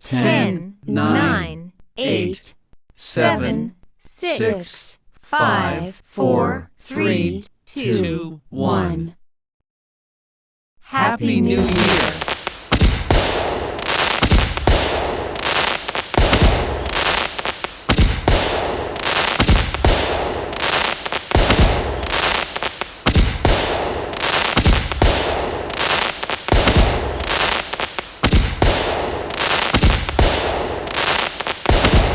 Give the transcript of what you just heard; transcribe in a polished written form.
10, 9, 8, 7, 6, 5, 4, 3, 2, 1. Happy New Year!